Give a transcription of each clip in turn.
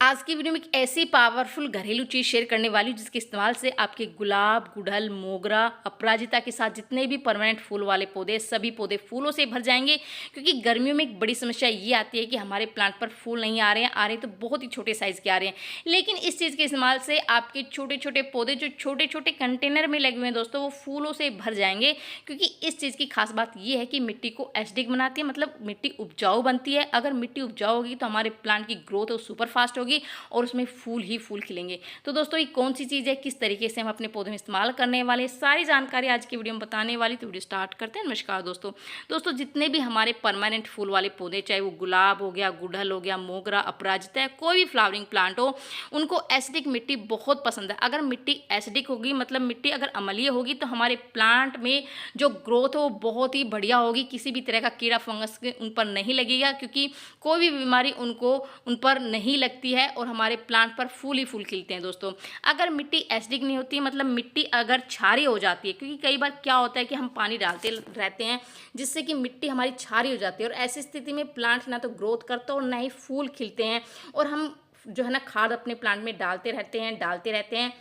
आज की वीडियो में एक ऐसी पावरफुल घरेलू चीज़ शेयर करने वाली हूँ जिसके इस्तेमाल से आपके गुलाब, गुड़हल, मोगरा, अपराजिता के साथ जितने भी परमानेंट फूल वाले पौधे, सभी पौधे फूलों से भर जाएंगे। क्योंकि गर्मियों में एक बड़ी समस्या ये आती है कि हमारे प्लांट पर फूल नहीं आ रहे हैं तो बहुत ही छोटे साइज़ के आ रहे हैं। लेकिन इस चीज़ के इस्तेमाल से आपके छोटे छोटे पौधे जो छोटे छोटे कंटेनर में लगे हुए हैं दोस्तों, वो फूलों से भर जाएंगे। क्योंकि इस चीज़ की खास बात ये है कि मिट्टी को एसिडिक बनाती है, मतलब मिट्टी उपजाऊ बनती है। अगर मिट्टी उपजाऊ होगी तो हमारे प्लांट की ग्रोथ है वो सुपर फास्ट होगी और उसमें फूल ही फूल खिलेंगे। तो दोस्तों ये कौन सी चीज़ है, किस तरीके से हम अपने पौधों में इस्तेमाल करने वाले, सारी जानकारी आज की वीडियो में बताने वाली। तो वीडियो स्टार्ट करते हैं। नमस्कार दोस्तों जितने भी हमारे परमानेंट फूल वाले पौधे, चाहे वो गुलाब हो गया, गुड़हल हो गया, मोगरा, अपराजिता, कोई भी फ्लावरिंग प्लांट हो, उनको एसिडिक मिट्टी बहुत पसंद है। अगर मिट्टी एसिडिक होगी, मतलब मिट्टी अगर अम्लीय होगी, तो हमारे प्लांट में जो ग्रोथ हो वो बहुत ही बढ़िया होगी। किसी भी तरह का कीड़ा फंगस उन पर नहीं लगेगा, क्योंकि कोई भी बीमारी उन पर नहीं लगती है और हमारे प्लांट पर फूल ही फूल खिलते हैं। दोस्तों अगर मिट्टी एसिडिक नहीं होती, मतलब मिट्टी अगर क्षारीय हो जाती है, क्योंकि कई बार क्या होता है कि हम पानी डालते रहते हैं जिससे कि मिट्टी हमारी क्षारीय हो जाती है, और ऐसी स्थिति में प्लांट ना तो ग्रोथ करता और ना ही फूल खिलते हैं। और हम जो है ना खाद अपने प्लांट में डालते रहते हैं,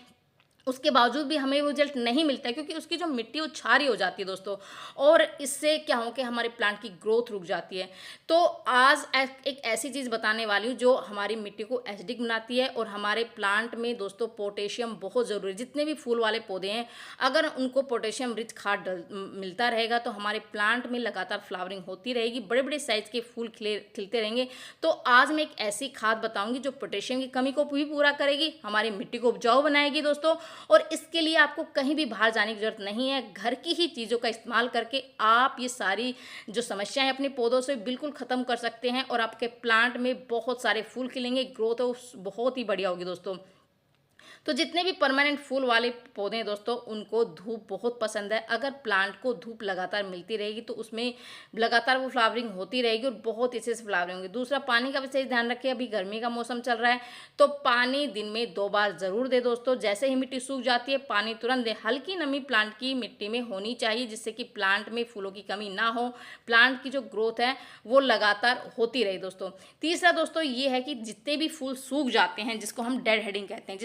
उसके बावजूद भी हमें वो रिजल्ट नहीं मिलता है, क्योंकि उसकी जो मिट्टी वो क्षारीय हो जाती है दोस्तों। और इससे क्या हो कि हमारे प्लांट की ग्रोथ रुक जाती है। तो आज एक ऐसी चीज़ बताने वाली हूँ जो हमारी मिट्टी को एसिडिक बनाती है और हमारे प्लांट में दोस्तों पोटेशियम बहुत ज़रूरी है। जितने भी फूल वाले पौधे हैं, अगर उनको पोटेशियम रिच खाद मिलता रहेगा तो हमारे प्लांट में लगातार फ्लावरिंग होती रहेगी, बड़े बड़े साइज़ के फूल खिलते रहेंगे। तो आज मैं एक ऐसी खाद बताऊँगी जो पोटेशियम की कमी को भी पूरा करेगी, हमारी मिट्टी को उपजाऊ बनाएगी दोस्तों। और इसके लिए आपको कहीं भी बाहर जाने की ज़रूरत नहीं है। घर की ही चीज़ों का इस्तेमाल करके आप ये सारी जो समस्याएं अपने पौधों से बिल्कुल ख़त्म कर सकते हैं और आपके प्लांट में बहुत सारे फूल खिलेंगे, ग्रोथ बहुत ही बढ़िया होगी दोस्तों। तो जितने भी परमानेंट फूल वाले पौधे हैं दोस्तों, उनको धूप बहुत पसंद है। अगर प्लांट को धूप लगातार मिलती रहेगी तो उसमें लगातार वो फ्लावरिंग होती रहेगी और बहुत अच्छे से फ्लावरिंग होगी। दूसरा, पानी का विशेष ध्यान रखें। अभी गर्मी का मौसम चल रहा है तो पानी दिन में 2 बार ज़रूर दे दोस्तों। जैसे ही मिट्टी सूख जाती है पानी तुरंत दें। हल्की नमी प्लांट की मिट्टी में होनी चाहिए, जिससे कि प्लांट में फूलों की कमी ना हो, प्लांट की जो ग्रोथ है वो लगातार होती रहे दोस्तों। तीसरा दोस्तों ये है कि जितने भी फूल सूख जाते हैं, जिसको हम डेड हेडिंग कहते हैं,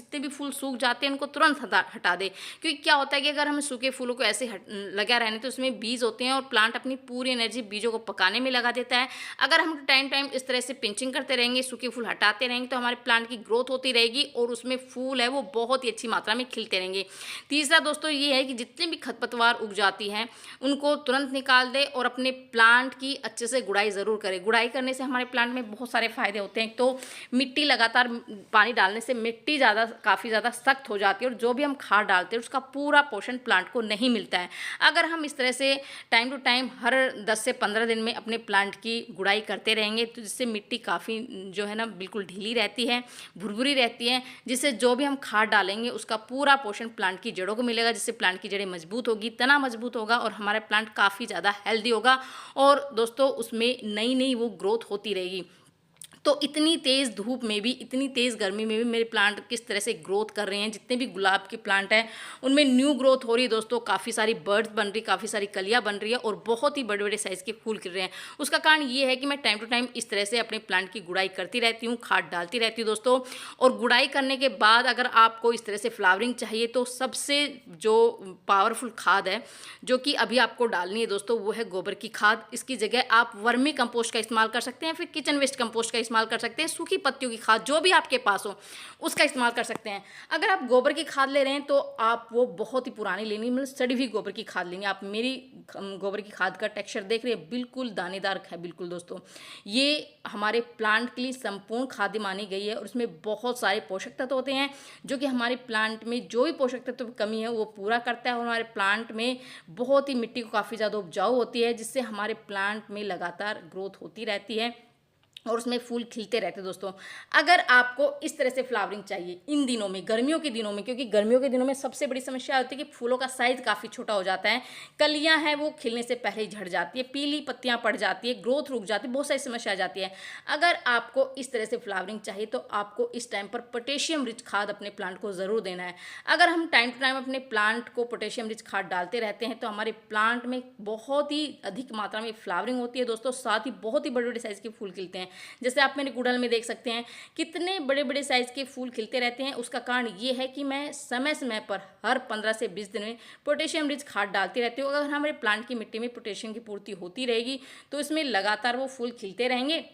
जितने भी फूल सूख जाते हैं उनको तुरंत हटा दें। क्योंकि क्या होता है कि अगर हम सूखे फूलों को ऐसे लगा रहने तो उसमें बीज होते हैं और प्लांट अपनी पूरी एनर्जी बीजों को पकाने में लगा देता है। अगर हम टाइम इस तरह से पिंचिंग करते रहेंगे, सूखे फूल हटाते रहेंगे, तो हमारे प्लांट की ग्रोथ होती रहेगी और उसमें फूल है वो बहुत ही अच्छी मात्रा में खिलते रहेंगे। तीसरा दोस्तों ये है कि जितने भी खरपतवार उग जाती हैं उनको तुरंत निकाल दें और अपने प्लांट की अच्छे से गुड़ाई ज़रूर करें। गुड़ाई करने से हमारे प्लांट में बहुत सारे फायदे होते हैं। तो मिट्टी लगातार पानी डालने से मिट्टी काफ़ी ज़्यादा सख्त हो जाती है और जो भी हम खाद डालते हैं उसका पूरा पोषण प्लांट को नहीं मिलता है। अगर हम इस तरह से टाइम टू टाइम हर 10 से 15 दिन में अपने प्लांट की गुड़ाई करते रहेंगे तो जिससे मिट्टी काफ़ी जो है ना बिल्कुल ढीली रहती है, भुरभुरी रहती है, जिससे जो भी हम खाद डालेंगे उसका पूरा पोषण प्लांट की जड़ों को मिलेगा, जिससे प्लांट की जड़ें मजबूत होगी, तना मजबूत होगा और हमारा प्लांट काफ़ी ज़्यादा हेल्दी होगा और दोस्तों उसमें नई वो ग्रोथ होती रहेगी। तो इतनी तेज़ धूप में भी, इतनी तेज़ गर्मी में भी मेरे प्लांट किस तरह से ग्रोथ कर रहे हैं। जितने भी गुलाब के प्लांट हैं उनमें न्यू ग्रोथ हो रही है दोस्तों, काफ़ी सारी बर्ड्स बन रही, काफ़ी सारी कलियाँ बन रही है और बहुत ही बड़े बड़े साइज़ के फूल खिल रहे हैं। उसका कारण ये है कि मैं टाइम टू टाइम इस तरह से अपने प्लांट की गुड़ाई करती रहती हूँ, खाद डालती रहती हूँ दोस्तों। और गुड़ाई करने के बाद अगर आपको इस तरह से फ्लावरिंग चाहिए तो सबसे जो पावरफुल खाद है जो कि अभी आपको डालनी है दोस्तों, वो है गोबर की खाद। इसकी जगह आप वर्मी कंपोस्ट का इस्तेमाल कर सकते हैं, फिर किचन वेस्ट कंपोस्ट का इस्तेमाल कर सकते हैं, सूखी पत्तियों की खाद जो भी आपके पास हो उसका इस्तेमाल कर सकते हैं। अगर आप गोबर की खाद ले रहे हैं तो आप वो बहुत ही पुरानी लेनी, मतलब सड़ी हुई गोबर की खाद लेनी। आप मेरी गोबर की खाद का टेक्सचर देख रहे हैं, बिल्कुल दानेदार है बिल्कुल दोस्तों। ये हमारे प्लांट के लिए संपूर्ण खाद्य मानी गई है और उसमें बहुत सारे पोषक तत्व होते हैं जो कि हमारे प्लांट में जो भी पोषक तत्व की कमी है वो पूरा करता है और हमारे प्लांट में बहुत ही मिट्टी को काफ़ी ज़्यादा उपजाऊ होती है, जिससे हमारे प्लांट में लगातार ग्रोथ होती रहती है और उसमें फूल खिलते रहते हैं दोस्तों। अगर आपको इस तरह से फ्लावरिंग चाहिए इन दिनों में, गर्मियों के दिनों में, क्योंकि गर्मियों के दिनों में सबसे बड़ी समस्या होती है कि फूलों का साइज़ काफ़ी छोटा हो जाता है, कलियां हैं वो खिलने से पहले ही झड़ जाती है, पीली पत्तियां पड़ जाती है, ग्रोथ रुक जाती है, बहुत सारी समस्या आ जाती है। अगर आपको इस तरह से फ्लावरिंग चाहिए तो आपको इस टाइम पर पोटेशियम रिच खाद अपने प्लांट को ज़रूर देना है। अगर हम टाइम टू टाइम अपने प्लांट को पोटेशियम रिच खाद डालते रहते हैं तो हमारे प्लांट में बहुत ही अधिक मात्रा में फ्लावरिंग होती है दोस्तों, साथ ही बहुत ही बड़े बड़े साइज़ के फूल खिलते हैं। जैसे आप मेरे गुड़हल में देख सकते हैं कितने बड़े बड़े साइज़ के फूल खिलते रहते हैं। उसका कारण ये है कि मैं समय समय पर हर 15 से 20 दिन में पोटेशियम रिच खाद डालती रहती हूँ। अगर हमारे प्लांट की मिट्टी में पोटेशियम की पूर्ति होती रहेगी तो इसमें लगातार वो फूल खिलते रहेंगे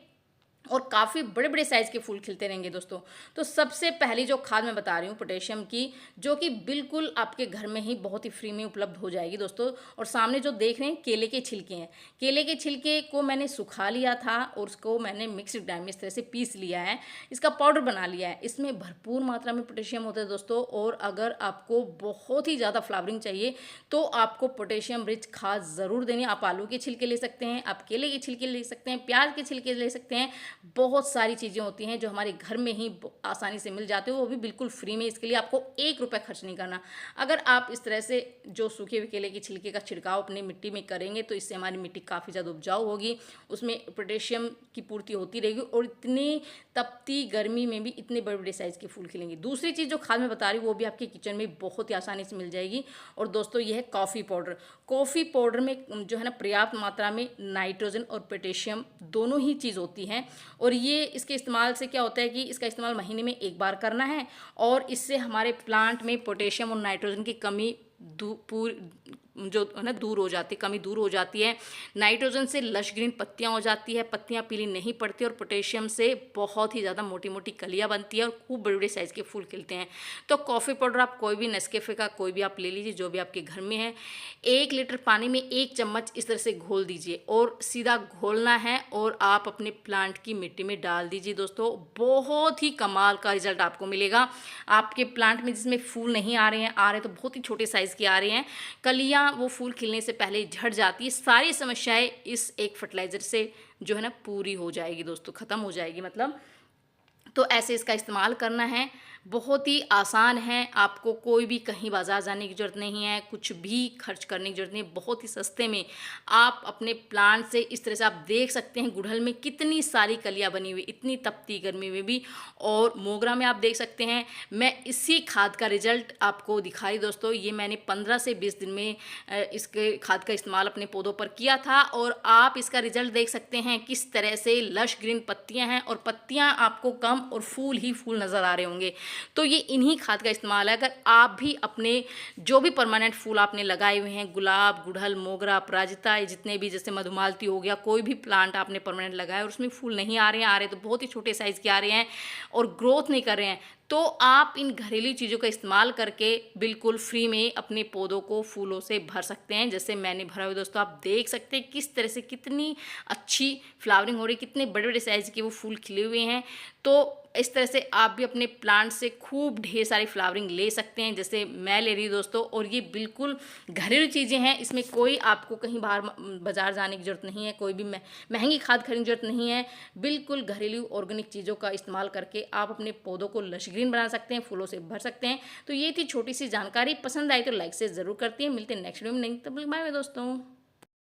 और काफ़ी बड़े बड़े साइज़ के फूल खिलते रहेंगे दोस्तों। तो सबसे पहली जो खाद मैं बता रही हूँ पोटेशियम की, जो कि बिल्कुल आपके घर में ही बहुत ही फ्री में उपलब्ध हो जाएगी दोस्तों। और सामने जो देख रहे हैं केले के छिलके हैं, केले के छिलके को मैंने सुखा लिया था और उसको मैंने मिक्स ग्राइंड में इस तरह से पीस लिया है, इसका पाउडर बना लिया है। इसमें भरपूर मात्रा में पोटेशियम होता है दोस्तों। और अगर आपको बहुत ही ज़्यादा फ्लावरिंग चाहिए तो आपको पोटेशियम रिच खाद ज़रूर देनी। आप आलू के छिलके ले सकते हैं, आप केले के छिलके ले सकते हैं, प्याज के छिलके ले सकते हैं। बहुत सारी चीज़ें होती हैं जो हमारे घर में ही आसानी से मिल जाते हो, वो भी बिल्कुल फ्री में। इसके लिए आपको 1 रुपये खर्च नहीं करना। अगर आप इस तरह से जो सूखे हुए केले के छिलके का छिड़काव अपनी मिट्टी में करेंगे तो इससे हमारी मिट्टी काफ़ी ज़्यादा उपजाऊ होगी, उसमें पोटेशियम की पूर्ति होती रहेगी और इतनी तपती गर्मी में भी इतने बड़े बड़े साइज़ के फूल खिलेंगे। दूसरी चीज़ जो खाद मैं बता रही हूँ वो भी आपके किचन में बहुत ही आसानी से मिल जाएगी। और दोस्तों ये है कॉफ़ी पाउडर। कॉफ़ी पाउडर में जो है ना पर्याप्त मात्रा में नाइट्रोजन और पोटेशियम दोनों ही चीज़ होती हैं। और ये इसके इस्तेमाल से क्या होता है कि इसका इस्तेमाल महीने में 1 बार करना है और इससे हमारे प्लांट में पोटेशियम और नाइट्रोजन की कमी जो है ना दूर हो जाती है, कमी दूर हो जाती है। नाइट्रोजन से लश ग्रीन पत्तियां हो जाती है, पत्तियां पीली नहीं पड़ती। और पोटेशियम से बहुत ही ज़्यादा मोटी मोटी कलियां बनती है और खूब बड़े बड़े साइज़ के फूल खिलते हैं। तो कॉफ़ी पाउडर आप कोई भी नेस्कैफे का कोई भी आप ले लीजिए, जो भी आपके घर में है। 1 लीटर पानी में 1 चम्मच इस तरह से घोल दीजिए और सीधा घोलना है और आप अपने प्लांट की मिट्टी में डाल दीजिए दोस्तों। बहुत ही कमाल का रिजल्ट आपको मिलेगा। आपके प्लांट में जिसमें फूल नहीं आ रहे हैं, आ रहे तो बहुत ही छोटे साइज़ के आ रहे हैं, कलियां वो फूल खिलने से पहले झड़ जाती है। सारी समस्याएं इस एक फर्टिलाइज़र से जो है ना पूरी हो जाएगी दोस्तों, ख़त्म हो जाएगी मतलब। तो ऐसे इसका इस्तेमाल करना है, बहुत ही आसान है। आपको कोई भी कहीं बाज़ार जाने की ज़रूरत नहीं है, कुछ भी खर्च करने की ज़रूरत नहीं है। बहुत ही सस्ते में आप अपने प्लांट से इस तरह से आप देख सकते हैं गुड़हल में कितनी सारी कलियां बनी हुई, इतनी तपती गर्मी में भी। और मोगरा में आप देख सकते हैं। मैं इसी खाद का रिजल्ट आपको दिखाई दोस्तों। ये मैंने 15 से 20 दिन में इसके खाद का इस्तेमाल अपने पौधों पर किया था और आप इसका रिजल्ट देख सकते हैं किस तरह से लश ग्रीन पत्तियाँ हैं और पत्तियाँ आपको कम और फूल ही फूल नज़र आ रहे होंगे। तो ये इन्हीं खाद का इस्तेमाल है। अगर आप भी अपने जो भी परमानेंट फूल आपने लगाए हुए हैं, गुलाब, गुड़हल, मोगरा, अपराजिता, ये जितने भी, जैसे मधुमालती हो गया, कोई भी प्लांट आपने परमानेंट लगाया और उसमें फूल नहीं आ रहे हैं, आ रहे तो बहुत ही छोटे साइज़ के आ रहे हैं और ग्रोथ नहीं कर रहे हैं, तो आप इन घरेलू चीज़ों का इस्तेमाल करके बिल्कुल फ्री में अपने पौधों को फूलों से भर सकते हैं। जैसे मैंने भरा हुआ दोस्तों, आप देख सकते हैं किस तरह से कितनी अच्छी फ्लावरिंग हो रही है, कितने बड़े बड़े साइज़ के वो फूल खिले हुए हैं। तो इस तरह से आप भी अपने प्लांट से खूब ढेर सारी फ्लावरिंग ले सकते हैं, जैसे मैं ले रही हूँ दोस्तों। और ये बिल्कुल घरेलू चीज़ें हैं, इसमें कोई आपको कहीं बाहर बाजार जाने की ज़रूरत नहीं है, कोई भी महंगी खाद खरीदने की ज़रूरत नहीं है। बिल्कुल घरेलू ऑर्गेनिक चीज़ों का इस्तेमाल करके आप अपने पौधों को लश ग्रीन बना सकते हैं, फूलों से भर सकते हैं। तो ये थी छोटी सी जानकारी। पसंद आई तो लाइक से ज़रूर करती हैं। मिलते हैं नेक्स्ट वीडियो में। नहीं, तब तक बाय बाय दोस्तों।